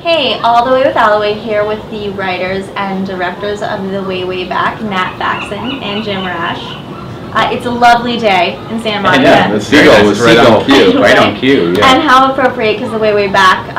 Hey, All the Way with Alloway here with the writers and directors of The Way, Way Back, Nat Faxon and JIm Rash. It's a lovely day in Santa Monica. Yeah, the seagull was right on cue. Right on cue, yeah. And how appropriate, because The Way, Way Back,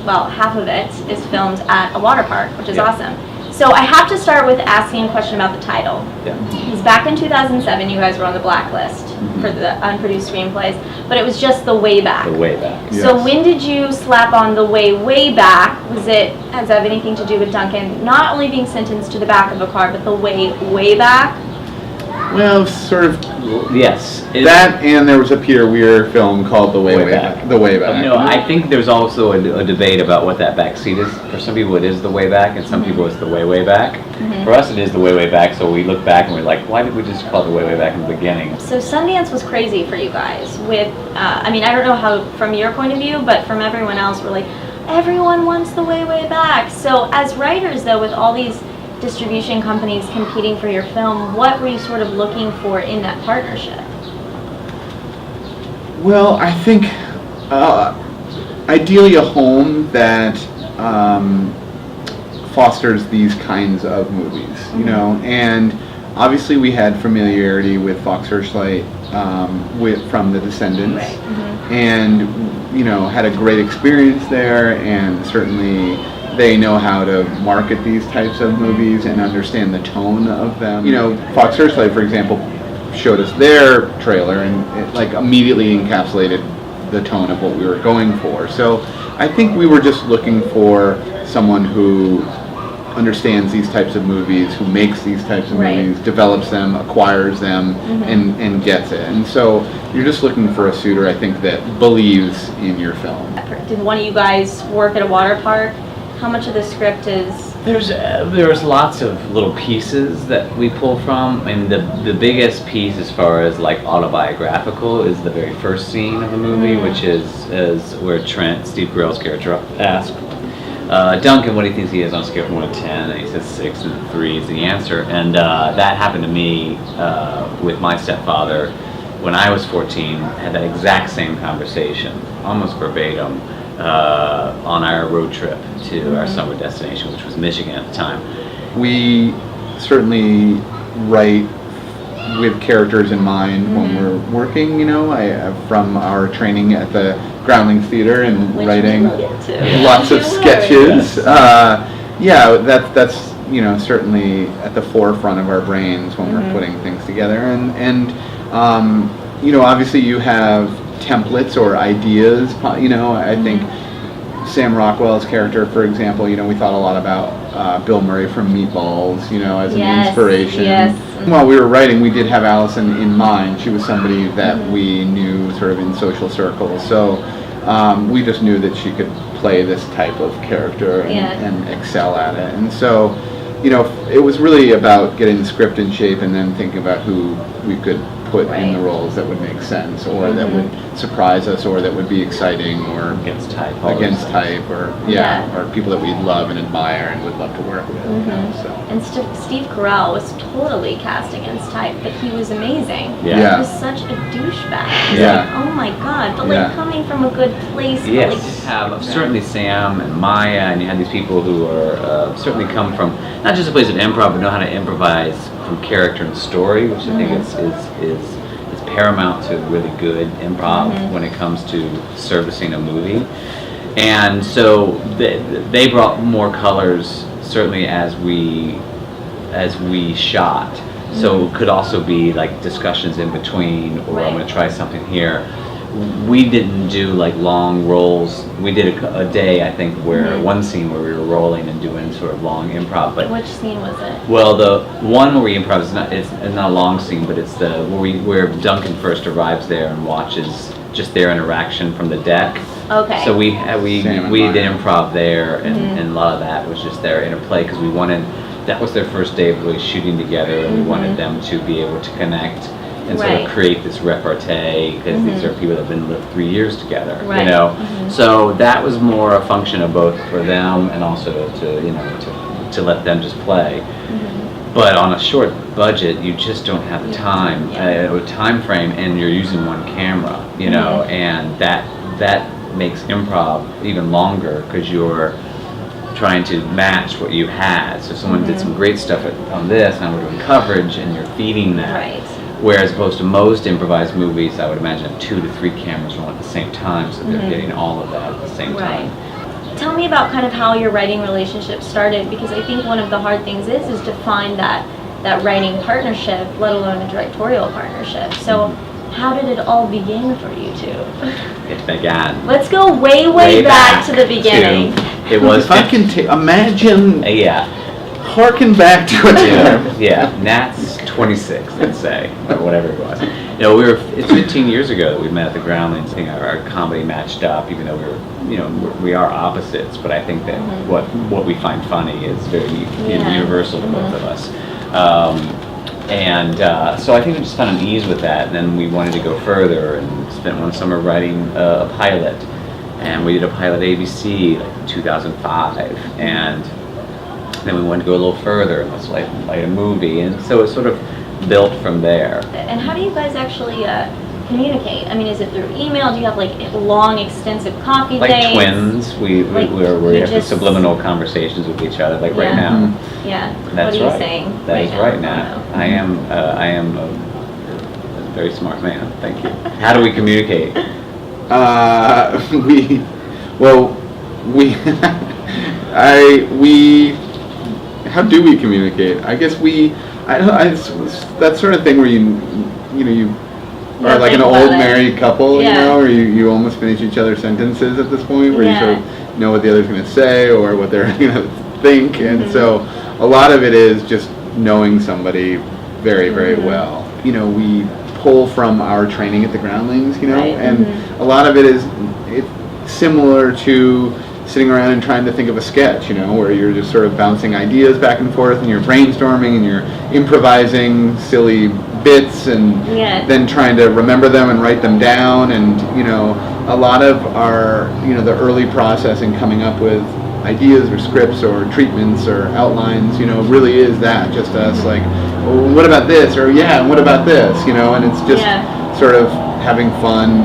well, half of it is filmed at a water park, which is awesome. So I have to start with asking a question about the title. Yeah. Because back in 2007, you guys were on the blacklist for the unproduced screenplays, but it was just The Way Back. The Way Back. So when did you slap on The Way, Way Back? Has it have anything to do with Duncan not only being sentenced to the back of a car, but the way, way back? Well, sort of. Yes. That and there was a Peter Weir film called The Way, Way Back. The Way Back. No, I think there's also a debate about what that back seat is. For some people it is the way back, and some people it's the way, way back. For us it is the way, way back, so we look back and we're like, why did we just call it the way, way back in the beginning? So Sundance was crazy for you guys with, I mean, I don't know how from your point of view, but from everyone else, we're like, everyone wants the way, way back. So as writers though, with all these distribution companies competing for your film, what were you sort of looking for in that partnership? Well, I think ideally a home that fosters these kinds of movies, you know, and obviously we had familiarity with Fox Searchlight from the Descendants, and you know, had a great experience there, and certainly they know how to market these types of movies and understand the tone of them. You know, Fox Searchlight, for example, showed us their trailer, and it like immediately encapsulated the tone of what we were going for. So I think we were just looking for someone who understands these types of movies, who makes these types of movies, develops them, acquires them, and gets it. And so you're just looking for a suitor, I think, that believes in your film. Did one of you guys work at a water park? How much of the script is? There's lots of little pieces that we pull from, and the biggest piece as far as like autobiographical is the very first scene of the movie, which is where Trent, Steve Carell's character, asks Duncan what he thinks he is on a scale from 1 to 10, and he says 6 and 3 is the answer. And that happened to me with my stepfather when I was 14. Had that exact same conversation, almost verbatim, on our road trip to our summer destination, which was Michigan at the time. We certainly write with characters in mind when we're working, you know, from our training at the Groundlings Theater and writing lots of sketches. Yeah, that's you know, certainly at the forefront of our brains when we're putting things together. And you know, obviously you have templates or ideas, you know. I think Sam Rockwell's character, for example, you know, we thought a lot about Bill Murray from Meatballs, you know, as an inspiration. While we were writing, we did have Allison in mind. She was somebody that we knew sort of in social circles, so we just knew that she could play this type of character and excel at it. And so, you know, it was really about getting the script in shape and then thinking about who we could put in the roles that would make sense, or that would surprise us, or that would be exciting, or against type, or or people that we love and admire and would love to work with. You know, so. And Steve Carell was totally cast against type, but he was amazing. He was such a douchebag. Like, oh my god, but like coming from a good place. Yes, like, you have certainly Sam and Maya, and you have these people who are certainly come from not just a place of improv, but know how to improvise from character and story, which I think is paramount to really good improv when it comes to servicing a movie. And so they brought more colors, certainly as we shot. So it could also be like discussions in between, or I'm going to try something here. We didn't do like long rolls. We did a day, I think, where one scene where we were rolling and doing sort of long improv. But which scene was it? Well, the one where we improv is not a long scene, but it's the where Duncan first arrives there and watches just their interaction from the deck. Okay. So we did improv there, and a lot of that was just their interplay, because we wanted, that was their first day of really shooting together, and we wanted them to be able to connect and sort of create this repartee, because these are people that have been lived 3 years together, you know. So that was more a function of both for them and also to you know, to let them just play. But on a short budget, you just don't have the time, time frame, and you're using one camera, you know, and that makes improv even longer, because you're trying to match what you had. So if someone did some great stuff on this, and we're doing coverage, and you're feeding that. Right. Whereas opposed to most improvised movies, I would imagine 2 to 3 cameras rolling at the same time, so they're getting all of that at the same time. Tell me about kind of how your writing relationship started, because I think one of the hard things is to find that writing partnership, let alone a directorial partnership. So how did it all begin for you two? It began. Let's go way back to the beginning. It was. If I can imagine. Yeah. Harken back to it. Yeah. Nat's 26, let's say, or whatever it was. It's 15 years ago that we met at the Groundlings. I think our comedy matched up, even though we are opposites. But I think that what we find funny is very universal to both of us. So I think we just found an ease with that, and then we wanted to go further and spent one summer writing a pilot, and we did a pilot ABC like in 2005, and then we wanted to go a little further and let's like a movie, and so it sort of built from there. And how do you guys actually communicate? I mean, is it through email? Do you have like long, extensive coffee dates? Like twins, we have subliminal conversations with each other, like right now. Yeah. That's what are right. you saying? That is right now. I am a very smart man. Thank you. How do we communicate? How do we communicate? I guess it's that sort of thing where you are like an old married couple, or you almost finish each other's sentences at this point, where you sort of know what the other's going to say or what they're going to think, and so a lot of it is just knowing somebody very, very well. We pull from our training at the Groundlings, and a lot of it's similar to sitting around and trying to think of a sketch, where you're just sort of bouncing ideas back and forth, and you're brainstorming, and you're improvising silly bits, and then trying to remember them and write them down, and a lot of our, the early process in coming up with ideas or scripts or treatments or outlines, really is that, just us like, well, what about this, or what about this, and it's just sort of having fun,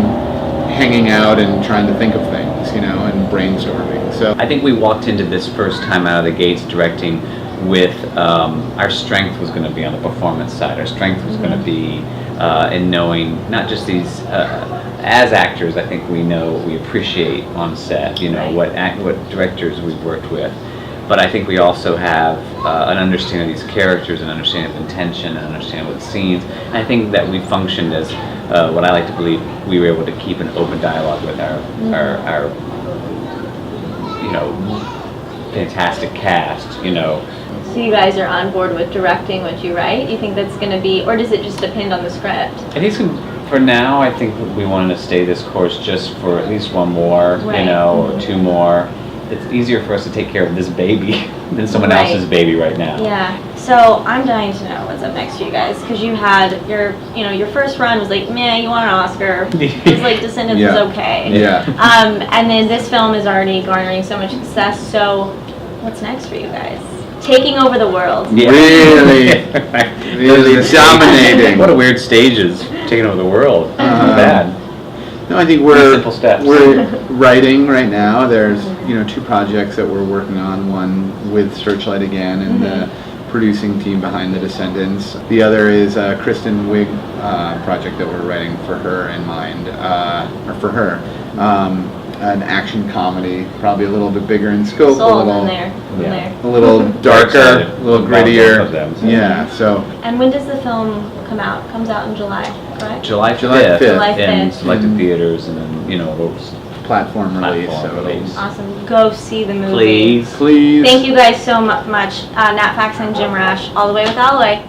hanging out and trying to think of things, and brainstorming. So I think we walked into this first time out of the gates directing with our strength was going to be on the performance side. Our strength was going to be in knowing not just these as actors. I think we know we appreciate on set. What directors we've worked with. But I think we also have an understanding of these characters, an understanding of intention, an understanding of the scenes. And I think that we functioned as what I like to believe we were able to keep an open dialogue with our fantastic cast. So you guys are on board with directing what you write? You think that's going to be, or does it just depend on the script? I think for now, I think we wanted to stay this course just for at least one more, or 2 more. It's easier for us to take care of this baby than someone else's baby right now. Yeah. So I'm dying to know what's up next for you guys, because you had your first run was like, meh, you want an Oscar. It was like Descendants was okay. Yeah. And then this film is already garnering so much success. So what's next for you guys? Taking over the world. Yeah. Really dominating. What a weird stages, taking over the world. Not bad. No, I think simple steps. We're writing right now. There's 2 projects that we're working on. One with Searchlight again, and the producing team behind The Descendants. The other is a Kristen Wiig project that we're writing for her in mind, or for her. An action comedy, probably a little bit bigger in scope, a little darker, a little grittier. Yeah. So. And when does the film come out? Comes out in July, correct? July 5th. In selected theaters, and then platform release. Awesome. Go see the movie. Please. Thank you guys so much. Nat Faxon JIm Rash, all the way with Alloway.